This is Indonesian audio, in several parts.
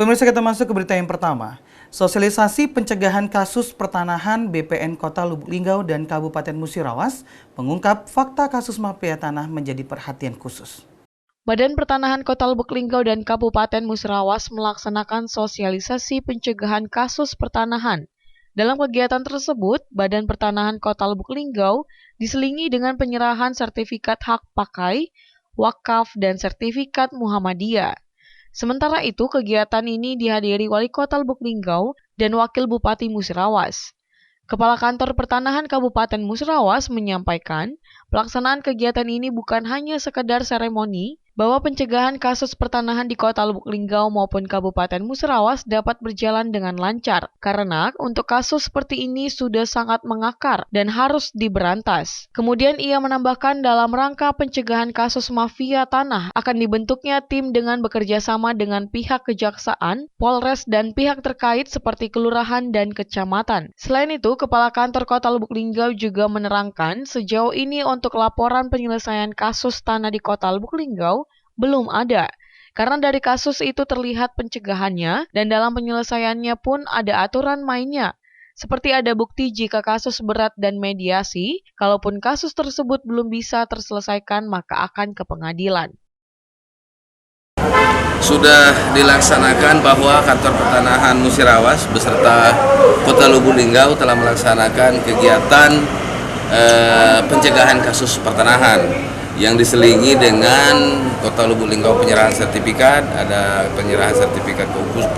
Pemirsa, kita masuk ke berita yang pertama. Sosialisasi pencegahan kasus pertanahan BPN Kota Lubuk Linggau dan Kabupaten Musirawas mengungkap fakta kasus mafia tanah menjadi perhatian khusus. Badan Pertanahan Kota Lubuk Linggau dan Kabupaten Musirawas melaksanakan sosialisasi pencegahan kasus pertanahan. Dalam kegiatan tersebut, Badan Pertanahan Kota Lubuk Linggau diselingi dengan penyerahan sertifikat hak pakai, wakaf, dan sertifikat Muhammadiyah. Sementara itu, kegiatan ini dihadiri Wali Kota Lubuk Linggau dan Wakil Bupati Musirawas. Kepala Kantor Pertanahan Kabupaten Musirawas menyampaikan, pelaksanaan kegiatan ini bukan hanya sekedar seremoni, bahwa pencegahan kasus pertanahan di Kota Lubuk Linggau maupun Kabupaten Musirawas dapat berjalan dengan lancar, karena untuk kasus seperti ini sudah sangat mengakar dan harus diberantas. Kemudian ia menambahkan dalam rangka pencegahan kasus mafia tanah akan dibentuknya tim dengan bekerja sama dengan pihak kejaksaan, Polres, dan pihak terkait seperti kelurahan dan kecamatan. Selain itu, Kepala Kantor Kota Lubuk Linggau juga menerangkan sejauh ini untuk laporan penyelesaian kasus tanah di Kota Lubuk Linggau belum ada, karena dari kasus itu terlihat pencegahannya dan dalam penyelesaiannya pun ada aturan mainnya. Seperti ada bukti jika kasus berat dan mediasi, kalaupun kasus tersebut belum bisa terselesaikan maka akan ke pengadilan. Sudah dilaksanakan bahwa Kantor Pertanahan Musirawas beserta Kota Lubuk Linggau telah melaksanakan kegiatan pencegahan kasus pertanahan yang diselingi dengan Kota Lubuk Linggau penyerahan sertifikat, ada penyerahan sertifikat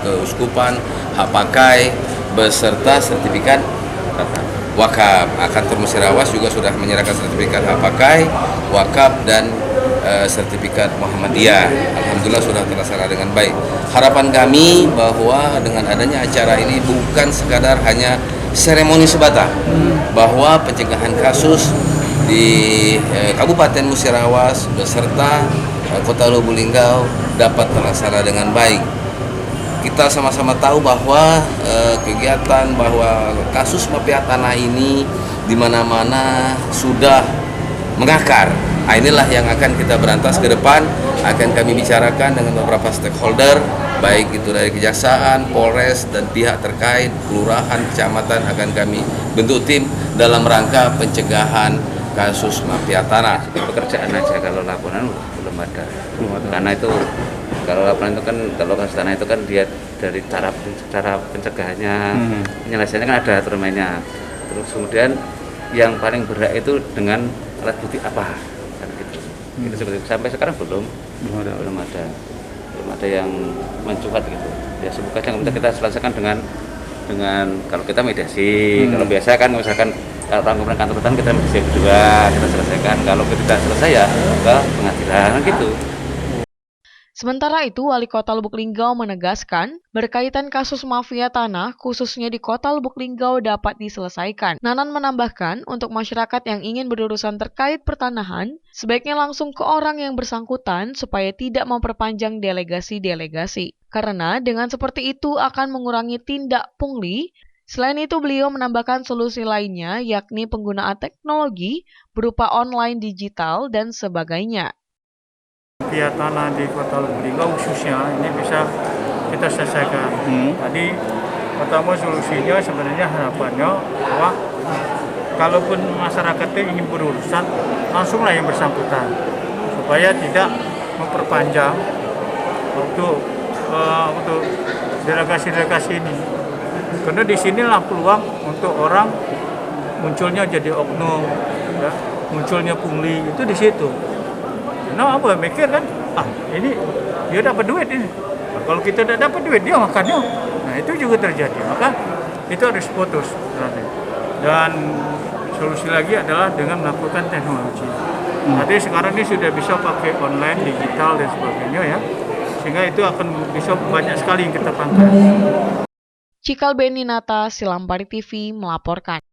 keuskupan, hak pakai, beserta sertifikat wakaf. Kantor Musirawas juga sudah menyerahkan sertifikat hak pakai, wakaf, dan sertifikat Muhammadiyah. Alhamdulillah sudah terlaksana dengan baik. Harapan kami bahwa dengan adanya acara ini bukan sekadar hanya seremoni semata, bahwa pencegahan kasus di Kabupaten Musirawas beserta Kota Lubuk Linggau dapat terlaksana dengan baik. Kita sama-sama tahu bahwa kegiatan bahwa kasus mafia tanah ini di mana-mana sudah mengakar. Nah, inilah yang akan kita berantas ke depan, akan kami bicarakan dengan beberapa stakeholder, baik itu dari Kejaksaan, Polres, dan pihak terkait, kelurahan, kecamatan, akan kami bentuk tim dalam rangka pencegahan kasus mafia tanah. Pekerjaan aja, kalau laporan belum ada. Karena itu kalau laporan itu kan, kalau kasus tanah itu kan dia dari cara pencegahannya, penyelesaiannya kan ada aturan mainnya. Terus kemudian yang paling berat itu dengan alat bukti apa? Kan gitu. Itu seperti itu. Sampai sekarang belum ada yang mencuat gitu. Ya semoga kita selesaikan dengan kalau kita mediasi. Kalau biasa kan misalkan rangkuman kantor pertanahan kita mediasi berdua, kita selesaikan. Kalau tidak selesai ya ke pengadilan gitu. Sementara itu, Wali Kota Lubuk Linggau menegaskan, berkaitan kasus mafia tanah, khususnya di Kota Lubuk Linggau dapat diselesaikan. Nanan menambahkan, untuk masyarakat yang ingin berurusan terkait pertanahan, sebaiknya langsung ke orang yang bersangkutan supaya tidak memperpanjang delegasi-delegasi. Karena dengan seperti itu akan mengurangi tindak pungli. Selain itu, beliau menambahkan solusi lainnya, yakni penggunaan teknologi berupa online digital dan sebagainya. Mafia tanah di Kota Lubuk Linggau khususnya ini bisa kita selesaikan. Tadi pertama solusinya sebenarnya harapannya bahwa kalaupun masyarakat ingin berurusan langsunglah yang bersangkutan supaya tidak memperpanjang untuk delegasi-delegasi ini. Karena di sinilah peluang untuk orang munculnya jadi oknum, ya, munculnya pungli itu di situ. Nah, apa mikir kan? Ini dia dapat duit ini. Nah, kalau kita tidak dapat duit dia makannya. Nah, itu juga terjadi. Maka itu harus putus. Dan solusi lagi adalah dengan melakukan teknologi. Jadi sekarang ini sudah bisa pakai online, digital dan sebagainya ya. Sehingga itu akan bisa banyak sekali yang kita pangkas. Cikal Beninata, Silambari TV melaporkan.